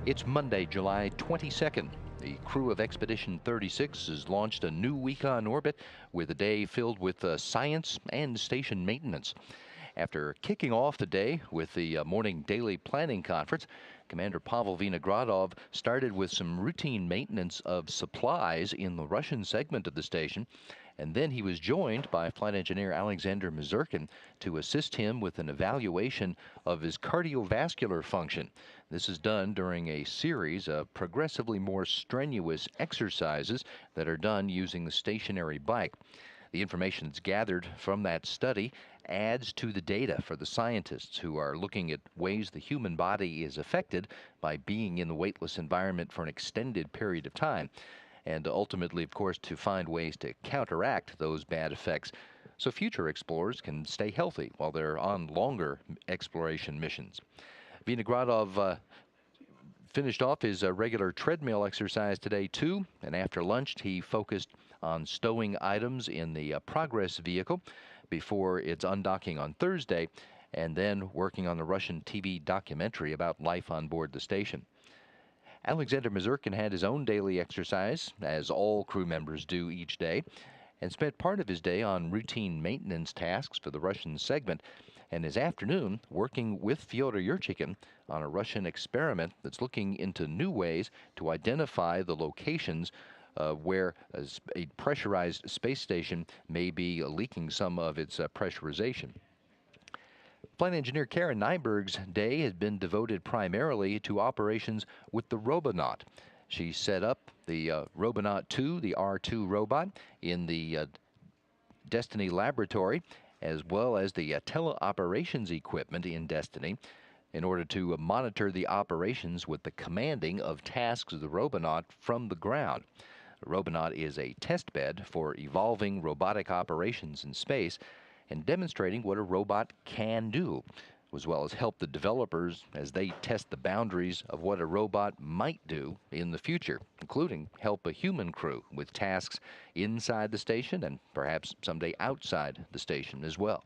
It's Monday, July 22nd. The crew of Expedition 36 has launched a new week on orbit with a day filled with science and station maintenance. After kicking off the day with the morning daily planning conference, Commander Pavel Vinogradov started with some routine maintenance of supplies in the Russian segment of the station, and then he was joined by Flight Engineer Alexander Mazurkin to assist him with an evaluation of his cardiovascular function. This is done during a series of progressively more strenuous exercises that are done using the stationary bike. The information that's gathered from that study adds to the data for the scientists who are looking at ways the human body is affected by being in the weightless environment for an extended period of time, and ultimately, of course, to find ways to counteract those bad effects so future explorers can stay healthy while they're on longer exploration missions. Vinogradov finished off his regular treadmill exercise today, too, and after lunch he focused on stowing items in the Progress vehicle before its undocking on Thursday, and then working on the Russian TV documentary about life on board the station. Alexander Mazurkin had his own daily exercise, as all crew members do each day, and spent part of his day on routine maintenance tasks for the Russian segment, and his afternoon working with Fyodor Yurchikhin on a Russian experiment that's looking into new ways to identify the locations where a pressurized space station may be leaking some of its pressurization. Flight engineer Karen Nyberg's day has been devoted primarily to operations with the Robonaut. She set up the Robonaut 2, the R2 robot, in the Destiny laboratory, as well as the teleoperations equipment in Destiny, in order to monitor the operations with the commanding of tasks of the Robonaut from the ground. The Robonaut is a test bed for evolving robotic operations in space and demonstrating what a robot can do, as well as help the developers as they test the boundaries of what a robot might do in the future, including help a human crew with tasks inside the station and perhaps someday outside the station as well.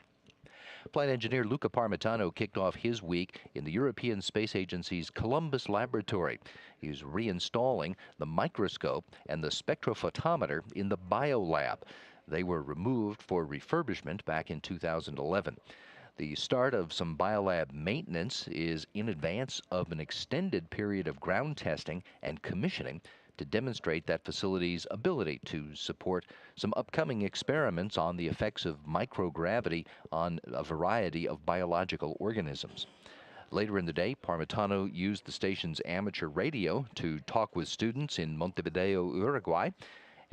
Flight engineer Luca Parmitano kicked off his week in the European Space Agency's Columbus laboratory. He's reinstalling the microscope and the spectrophotometer in the biolab. They were removed for refurbishment back in 2011. The start of some biolab maintenance is in advance of an extended period of ground testing and commissioning to demonstrate that facility's ability to support some upcoming experiments on the effects of microgravity on a variety of biological organisms. Later in the day, Parmitano used the station's amateur radio to talk with students in Montevideo, Uruguay,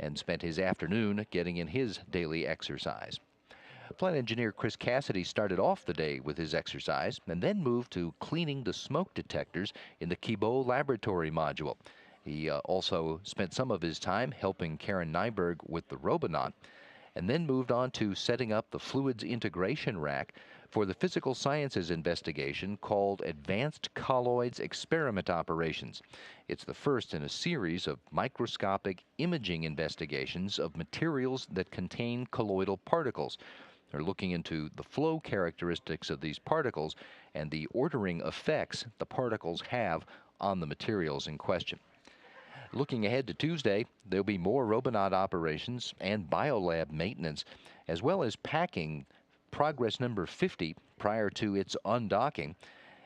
and spent his afternoon getting in his daily exercise. Flight engineer Chris Cassidy started off the day with his exercise and then moved to cleaning the smoke detectors in the Kibo laboratory module. He also spent some of his time helping Karen Nyberg with the Robonaut, and then moved on to setting up the fluids integration rack for the physical sciences investigation called Advanced Colloids Experiment Operations. It's the first in a series of microscopic imaging investigations of materials that contain colloidal particles. They're looking into the flow characteristics of these particles and the ordering effects the particles have on the materials in question. Looking ahead to Tuesday, there'll be more Robonaut operations and biolab maintenance, as well as packing Progress number 50 prior to its undocking.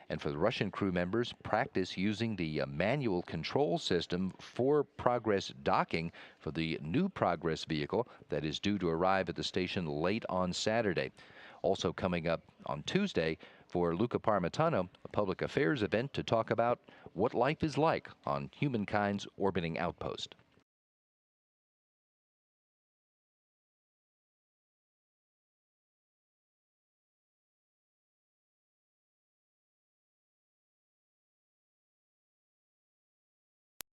And for the Russian crew members, practice using the manual control system for Progress docking for the new Progress vehicle that is due to arrive at the station late on Saturday. Also coming up on Tuesday for Luca Parmitano, a public affairs event to talk about what life is like on humankind's orbiting outpost.